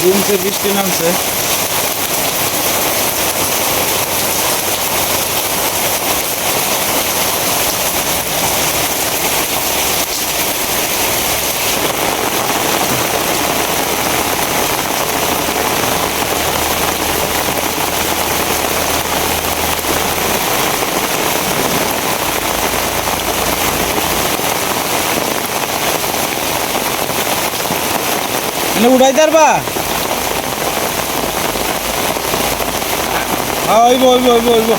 জুমছে বৃষ্টি নামছে। উড়াই পারবা? হইব হইব হইব হইব।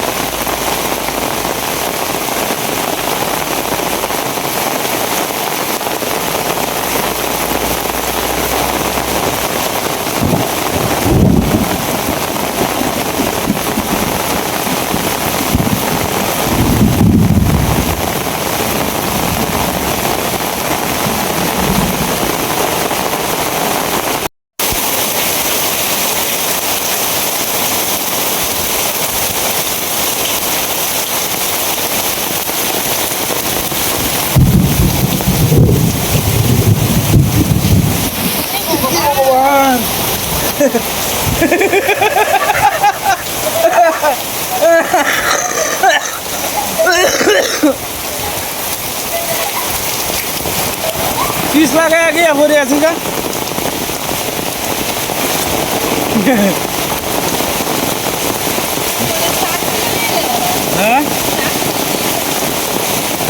किस लगाया गया हो रहा था हाँ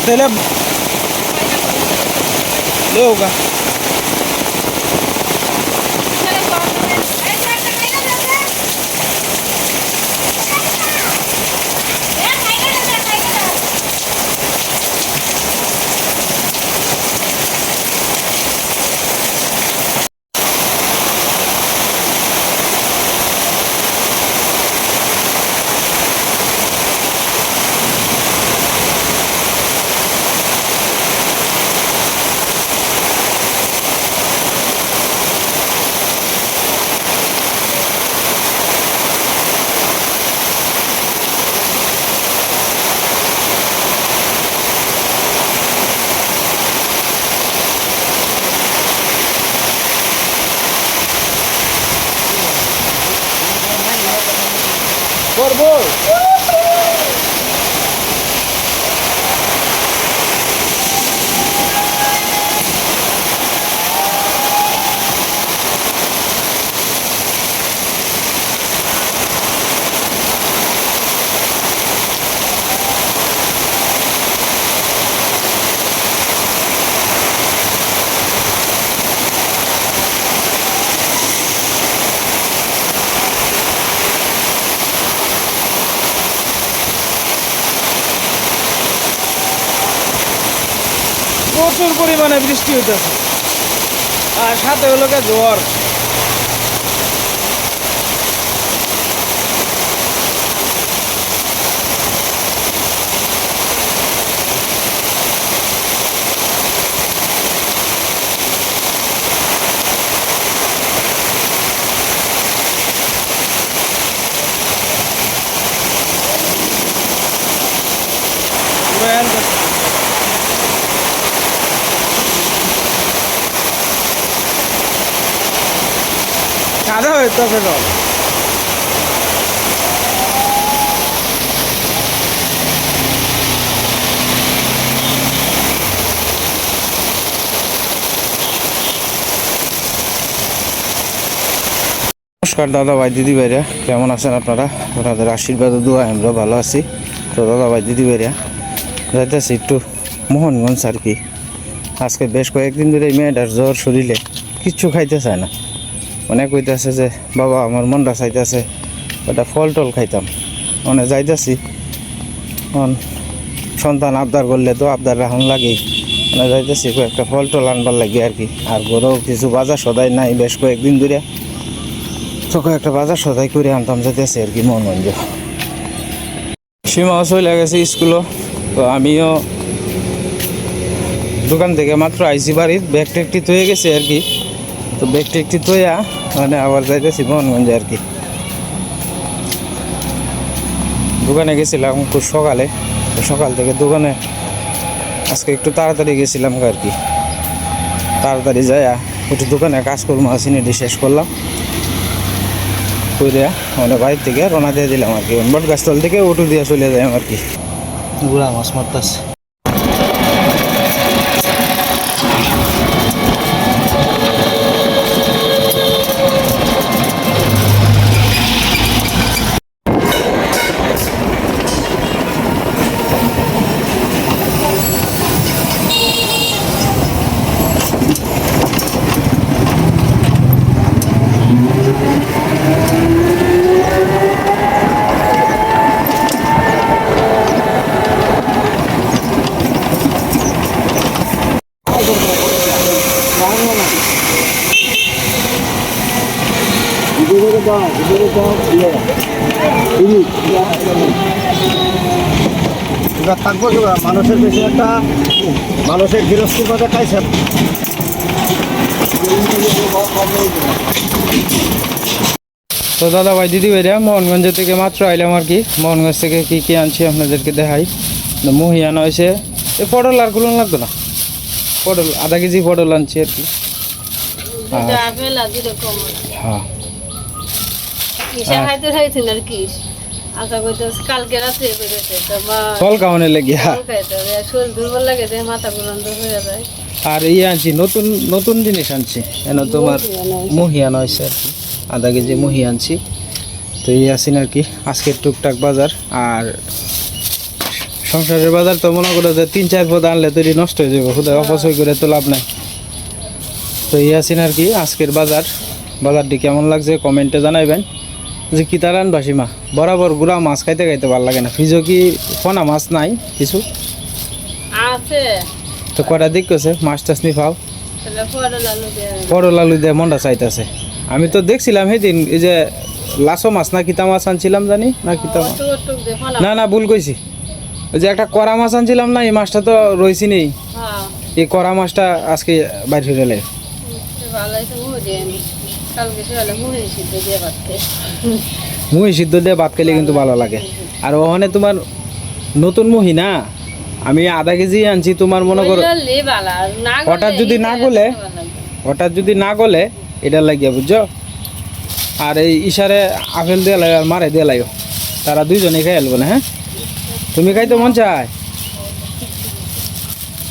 तेरे ले होगा করবো প্রচুর পরিমাণে বৃষ্টি হইতেছে আর সাথে হলো ঝড়। কাদা হইতেছে সব। নমস্কার দাদা ভাই দিদি ভাইরা, কেমন আছেন আপনারা? আপনাদের আশীর্বাদ দোয়া আমরা ভালো আছি। তো দাদা ভাই দিদি ভাইরা যাইতেছি একটু মোহনগঞ্জ আর কি। আজকে বেশ কয়েকদিন ধরে এই মেয়েটার জ্বর, শরীরে কিচ্ছু খাইতে চায় না। অনেক কইতেছে যে বাবা আমার মনটা চাইতেছে ওটা ফল টল খাইতাম। মানে যাইতেছি সন্তান আবদার করলে তো আবদার রাখুন লাগেই, মানে যাইতেছি কয়েকটা ফল টল আনবার লাগে আর কি। আর ঘরেও কিছু বাজার সদাই নাই বেশ কয়েকদিন ধরে, তো কয়েকটা বাজার সদাই করে আনতাম যাইতেছি আর কি মোহনগঞ্জ। সীমাও চলে গেছে স্কুলও, তো আমিও দোকান থেকে মাত্র আইসি বাড়ির ব্যাগ ট্যাগটি তৈয়ে গেছে আর কি। তো ব্যাগ ট্যাগটি তৈয়া মানে আবার যাইতেছি মোহনগঞ্জে আর কি। দোকানে গেছিলাম খুব সকালে, তো সকাল থেকে দোকানে আজকে একটু তাড়াতাড়ি গেছিলাম আর কি। তাড়াতাড়ি যাইয়া একটু দোকানে কাজকর্ম আসিনি শেষ করলাম। করে মানে বাড়ির থেকে রওনা দিয়ে দিলাম আর কি, বট গাছতল থেকে অটো দিয়ে চলে যায় আর কি। গুড়া মাছ মারতাছে। থাকবো মানুষের বেশি একটা মানুষের গৃহস্থির কথা খাইছে। তো দাদা ভাই দিদি ভাইরা মোহনগঞ্জ থেকে মাত্র আইলাম আর কি। মোহনগঞ্জ থেকে কি কি আনছি আপনাদেরকে দেখাই। মুহি আনা হয়েছে, এই পটল আর গুলো লাগতো না, পটল আধা কেজি পটল আনছি আর কি। হ্যাঁ ফল খাওয়ানোর লেগে আর ইয়ে আনছি, নতুন নতুন জিনিস আনছি। এন তোমার মুহি আনা হয়েছে আর কি, আধা কেজি মুহি আনছি। তো এই আছেন আর কি আজকের টুকটাক বাজার। আর সংসারের বাজার তো মনে করো যে 3-4 পদ আনলে তৈরি নষ্ট হয়ে যাবে, খুদা অপচয় করে তো লাভ নাই। তো এই আছেন আর কি আজকের বাজার। বাজারটি কেমন লাগছে কমেন্টে জানাইবেন। যে কি তার আনবাসী মা বরাবর গুড়া মাছ খাইতে খাইতে ভালো লাগে না। ফ্রিজও কি ফোনা মাছ নাই কিছু আছে? তো কটা দিক করছে মাছ টাছ নি পাও, পটল আলু দিয়ে মনটা চাইতেছে। আমি তো দেখছিলাম সেদিন এই যে লাসো মাছ না কিতা মাছ আনছিলাম জানি না, কিতা মাছ না না ভুল কইছি, ওই যে একটা করা মাছ আনছিলাম না, এই মাছটা তো রয়েছি নেই। এই করা মাছটা আজকে বাইরে ফিরে এলে মুহি সিদ্ধ দিয়ে ভাত খেলে কিন্তু ভালো লাগে। আর ওখানে তোমার নতুন মুহি না, আমি আধা কেজি আনছি। তোমার মনে করো হঠাৎ যদি না গলে এটা লাগিয়ে বুঝছো। আর এই ইশারে আপেল দিয়ে লাগে আর মারে দিয়ে লাগে, তারা দুইজনে খাই এলবো না। হ্যাঁ তুমি খাইতে মন চায়?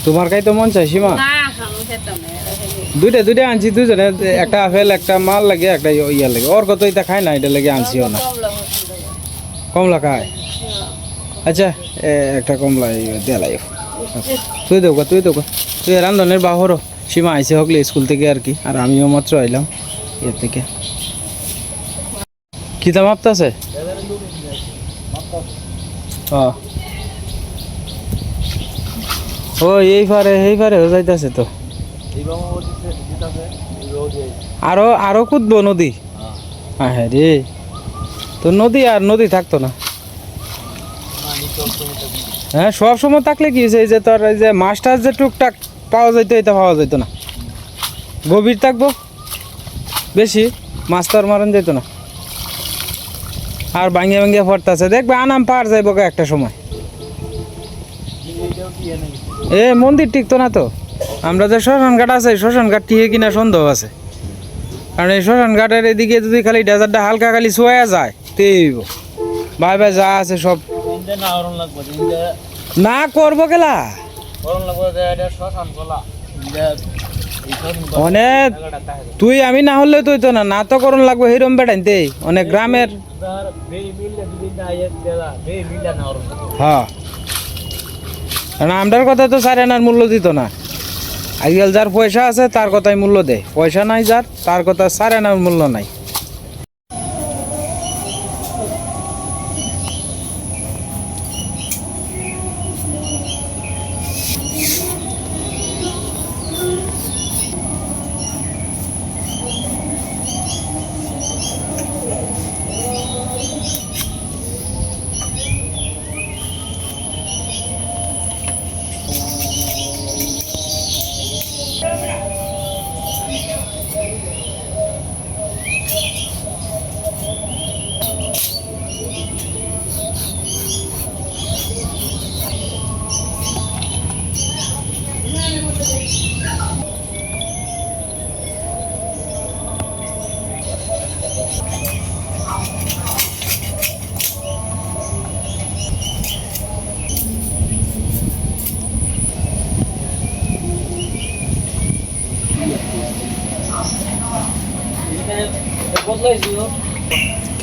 তোমার খাইতে মন চায় সীমা? দুইটা আনছি দুজনে, একটা আপেল একটা মাল লাগে একটা ইয়া লাগে। ওর কত এটা খায় না, এটা লাগে আনছিও না। কমলা খায়? আচ্ছা একটা কমলা দিয়ে লাগে। তুই দেবো তুই রান্ধনের বাহরও। সীমা আইসে হকলে স্কুল থেকে আর কি, আর আমিও মাত্র আইলাম এর থেকে। কি দাম আপতাছে? ও এই পারে যাইতেছে তো। আরো কুদবো নদী? হ্যাঁ রে, তো নদী থাকতো না। হ্যাঁ সব সময় থাকলে কি এই যে তোর এই যে মাছ টাছ যে টুকটাক পাওয়া যাইতো, এটা পাওয়া যাইতো না। গভীর থাকবো বেশি, মাছ তো আর মারণ যেত না। আর ভাঙ্গিয়া পড়তেছে দেখবে, আনাম পার যাইব একটা সময়। মন্দির টিকতো না তো। আমরা যে শ্মশান ঘাট আছে, শ্মশান ঘাট টিকে কিনা সন্দেহ আছে। কারণ এই শ্মশান ঘাটের এদিকে যদি খালি ডেজার্টটা হালকা খালি ছোয়া যায় তেইব ভাই যা আছে সব না করবো গেলা অনেক। তুই আমি না হলে তুই তো না তো করণ লাগবো সেইরম বেটাইতে অনেক গ্রামের। হ্যাঁ আমরার কথা তো সারে আনার মূল্য দিত না। আজকাল যার পয়সা আছে তার কথাই মূল্য দেয়, পয়সা নাই যার তার কথা সারে আনার মূল্য নাই।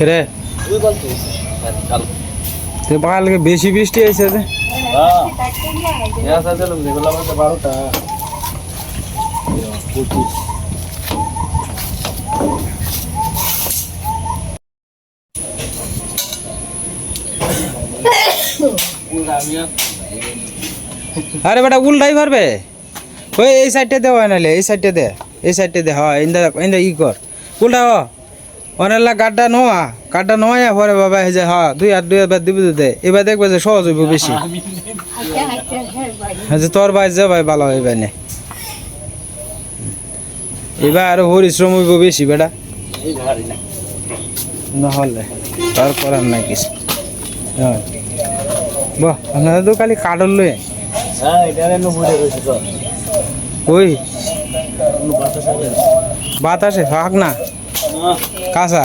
রে তো কালকে বেশি বৃষ্টি হয়েছে যে আরে বেটা উল্টাই পারবে ওই এই সাইডটা দে হয় নাহলে এই সাইডটা দে হয় ইন্দা ইন্দা ই কর উল্টা হ অনেকলা গাড্ডা নোয়া পরে বাবা এই যে হ্যাঁ দুই হাত দিবি দে এবার দেখবে যে সহজ হইব বেশি যে তোর ভাই যে ভাই ভালো হইবে না এবার আরো পরিশ্রম হইব বেশি বেটা নহলে তার করার নাই কিছু হ্যাঁ বাহ আপনারা তো খালি কাঠল লই ওই বাতাসে হাক না কাঁচা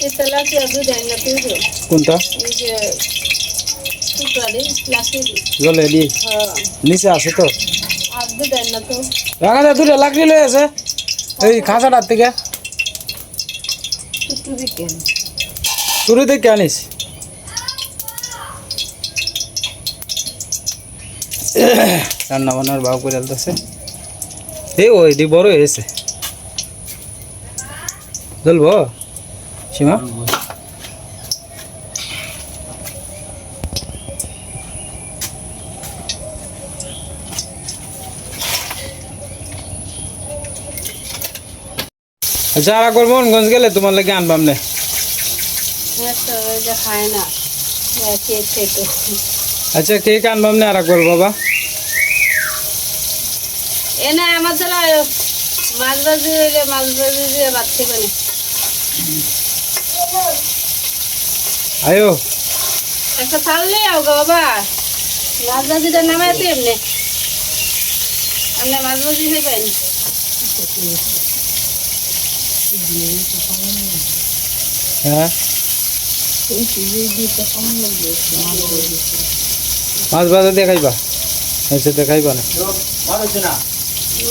এটা লাকি দুধ এনে তুই কোনটা এই যে টুকরালি লাকি জলে দি হ্যাঁ নিচে আছে তো আর দুধ এনে তো রাখা যা দুটো লাকড়ি লয়ে আছে এই খাঁচাটার থেকে একটু দিকেন শুরু থেকে আনিস রান্না বান্নার ভাব করে আলতেছে এই ওই দি বড় হয়েছে জ্বলবো সীমা আচ্ছা আর একবার মোহনগঞ্জ গেলে তোমার লাগে আনবাম না একটা ওই যে খায় না কেক খেতো আচ্ছা কেক আনবাম না আর একবার বাবা এনে আমার তাহলে মাছ ভাজি হইলে মাছ ভাজি দিয়ে ভাত খেবে না আয়ো একটা থাললে আও গো বাবা মাছ ভাজিটা নামাই তো এমনি আপনি মাছ ভাজি খাইবেন হ্যাঁ মাছ ভাজা দিয়ে খাইবা আচ্ছা তো খাইবা না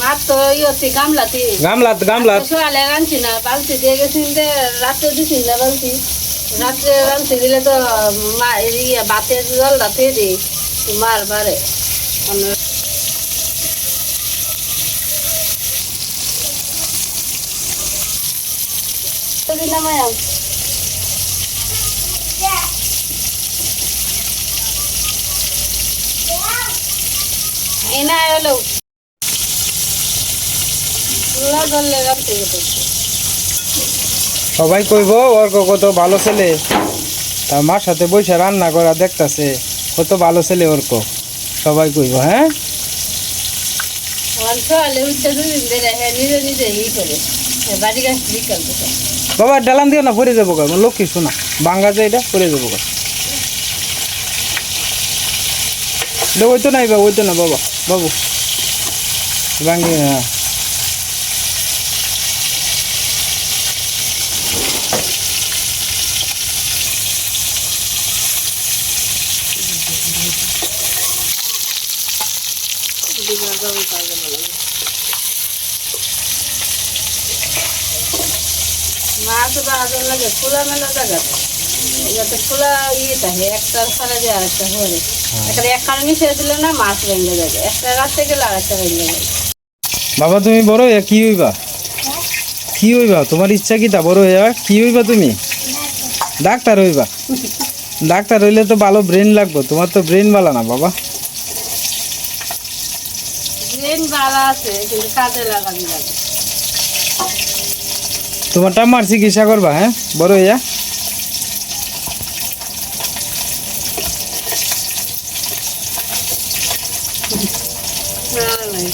মাছ তো ইয়ে গামলাতে গামলাত সকালে রাঁধছি না বালতি দিয়ে গেছি রাত্রে দিছি না বালতি রাত্রে রাঁধছি দিলে তো মা ইয়ে ভাতের জলটা থেকে দিই মার বারে নামায় এনা হলো ধরলে রাখতে যেতে সবাই কইব ওর কত ভালো ছেলে তার মার সাথে বসে রান্না করা দেখতাছে কত ভালো ছেলে ওর সবাই কইব হ্যাঁ সকালে উঠতে দুদিন ধরে হ্যাঁ নিজে নিজে ই করে বাড়ি গাছ বিকাল থেকে বাবা ডালান দিও না পড়ে যাবো গা লক্ষ্মী শোনা বাঙ্গা যে এটা পড়ে যাবো গা ওই তো নাই বাবা ওই তো না বাবা বাবু ভাঙ্গি হ্যাঁ মাছ বাজার লাগে খোলা মেলা জায়গা যাতে খোলা ইয়ে থাকে একটা সারা দিয়ে আরেকটা হরে একটা এক কাল মিশিয়ে দিলে না মাছ ভেঙে যাবে একটা রাখতে গেলে আরেকটা ভেঙে যাবে বাবা তুমি বড় হইয়া কি হইবা তোমার ইচ্ছা কি তা বড় হইয়া কি হইবা তুমি ডাক্তার হইবা ডাক্তার হইলে তো ভালো ব্রেন লাগবে তোমার তো ব্রেন ভালো না বাবা ব্রেন ভালো আছে কিন্তু কাজে লাগানো লাগে। তোমারটা আমার চিকিৎসা করবা, হ্যাঁ বড় হইয়া। ভালো লাগে।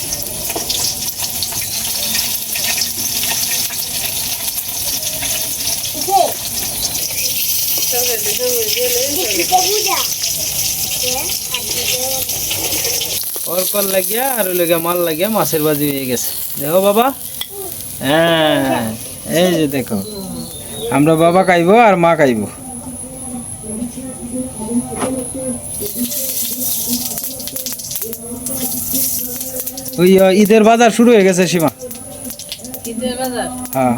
ওর কল লাগিয়া আর ওই লাগিয়া মাল লাগিয়া মাছের বাজি হয়ে গেছে। দেখো বাবা, হ্যাঁ এই যে দেখো, আমরা বাবা খাইবো আর মা খাইবো। ওই ঈদের বাজার শুরু হয়ে গেছে সীমা। ঈদের বাজার হ্যাঁ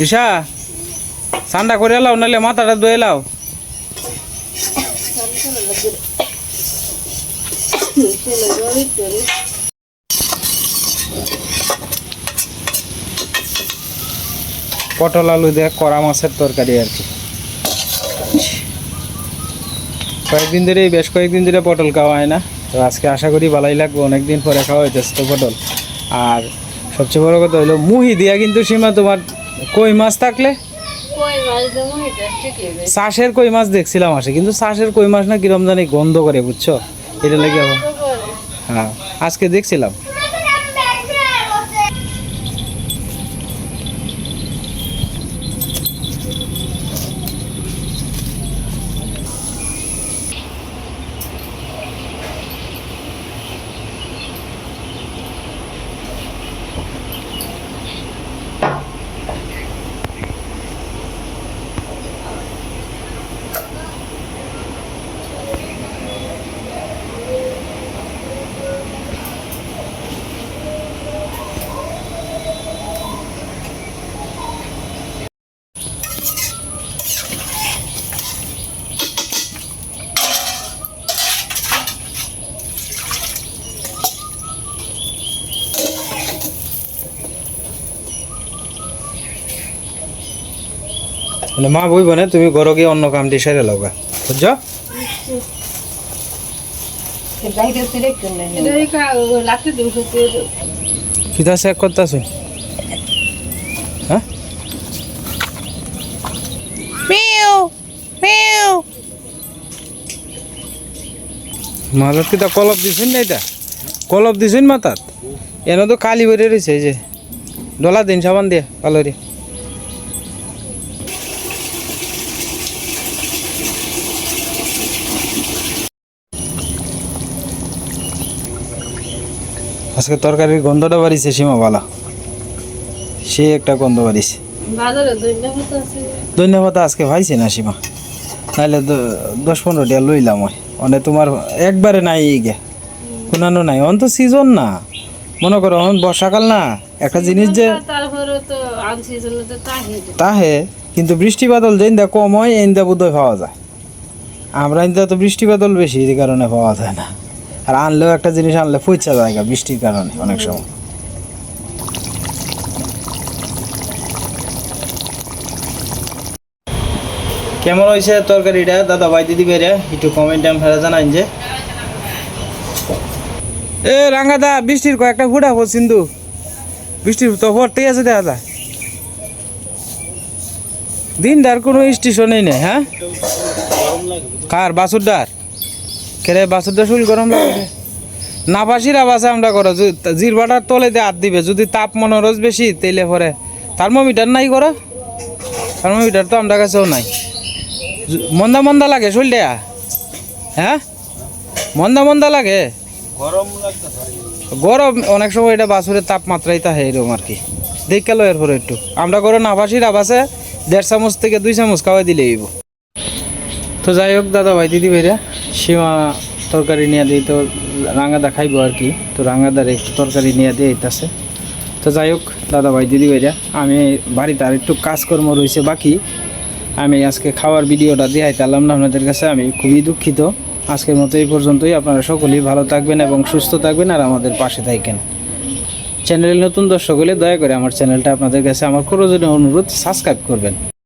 ঈশা, ঠান্ডা করে এলাও, নাহলে মাথাটা ধুয়ে এলাও। পটল আলু দিয়ে কড়া মাছের তরকারি আর কি। কয়েকদিন ধরে, বেশ কয়েকদিন ধরে পটল খাওয়া হয় না, তো আজকে আশা করি ভালোই লাগবে। অনেকদিন পরে খাওয়া হইতেছে তো পটল। আর সবচেয়ে বড় কথা হলো মুহি দিয়া কিন্তু সীমা তোমার কই মাছ থাকলে, কই মাছ দেবো এটা ঠিক লাগবে। চাষের কই মাছ দেখছিলাম আসে, কিন্তু চাষের কই মাছ না কিরম জানি গন্ধ করে, বুঝছো? এটা লেগে হ্যাঁ আজকে দেখছিলাম। মানে মা বইব না, তুমি ঘরে গিয়ে অন্য কামটি সেরে লগা, বুঝছো? কিতা চেক করতেছো? হ্যাঁ মালত কিতা কলপ দিছেন না? এটা কলপ দিছেন মাথাত? এনে তো কালি বেড়ে রয়েছে, এই যে ডলা দিন সাবান দিয়ে কালোরি। আজকে তরকারির গন্ধটা বাড়িছে সীমা, বালা সে একটা গন্ধ বাড়িছে। বাজারে ধন্যবাদ আছে, ধন্যবাদ আজকে ভাইছে না সীমা, নাহলে 10-15 টাকা লইলাম। ওই মানে তোমার একবারে নাই গে, কোনানো নাই। অন তো সিজন না, মনে করো এখন বর্ষাকাল না, একটা জিনিস যে তারপরে তো আনসিজনে তো তাহে, কিন্তু বৃষ্টি বাদল যেন দা কম হয় এনদা বোধহয় পাওয়া যায়। আমরা এনদা তো বৃষ্টি বাদল বেশি, এই কারণে পাওয়া যায় না। আর আনলেও একটা জিনিস আনলে পচা যায় বৃষ্টির কারণে অনেক সময়। কেমন হয়েছে তরকারিটা দাদা ভাই দিদি বেরে একটু কমেন্টে আমি ফেরা জানাইন যে। এ রাঙ্গাদা, বৃষ্টির কয়েকটা ফুটা পড় সিন্ধু, বৃষ্টির তো পড়তেই আছে দেখা যায়। দিনটার কোনো স্টেশনেই নেই। হ্যাঁ কার বাসুরদার কেরে বাসুরদার শুল গরম লাগে না, পাশির আবাসে আমরা করো জিরবাটার তলে দিয়ে হাত দিবে। যদি তাপ মনোরজ বেশি তেলে পরে থার্মোমিটার নাই করো, থার্মোমিটার তো আমরা কাছেও নাই। মন্দা মন্দা লাগে শরীরটা, হ্যাঁ মন্দা মন্দা লাগে, গরম অনেক সময়। এটা বাছুরের তাপমাত্রাই তা এরকম আর কি। দেখে লো এরপরে একটু আমরা করো না, পাশির আবাসে 1.5 চামচ থেকে 2 চামচ খাওয়াই দিলে এইব। তো যাই হোক দাদা ভাই দিদি ভাইরা, সীমা তরকারি নিয়ে দিই তো রাঙাদা খাইবো আর কি। তো রাঙাদার একটু তরকারি নিয়ে দিয়ে এইতাছে, তো যাই হোক দাদা ভাই দিদি ভাইরা, আমি বাড়িতে আর একটু কাজকর্ম রয়েছে বাকি, আমি আজকে খাওয়ার ভিডিওটা দেখাইতে পারলাম না আপনাদের কাছে, আমি খুবই দুঃখিত। আজকের মতো এই পর্যন্তই। আপনারা সকলেই ভালো থাকবেন এবং সুস্থ থাকবেন আর আমাদের পাশে থাকবেন। চ্যানেলে নতুন দর্শক হলে দয়া করে আমার চ্যানেলটা আপনাদের কাছে আমার প্রয়োজনীয় অনুরোধ সাবস্ক্রাইব করবেন।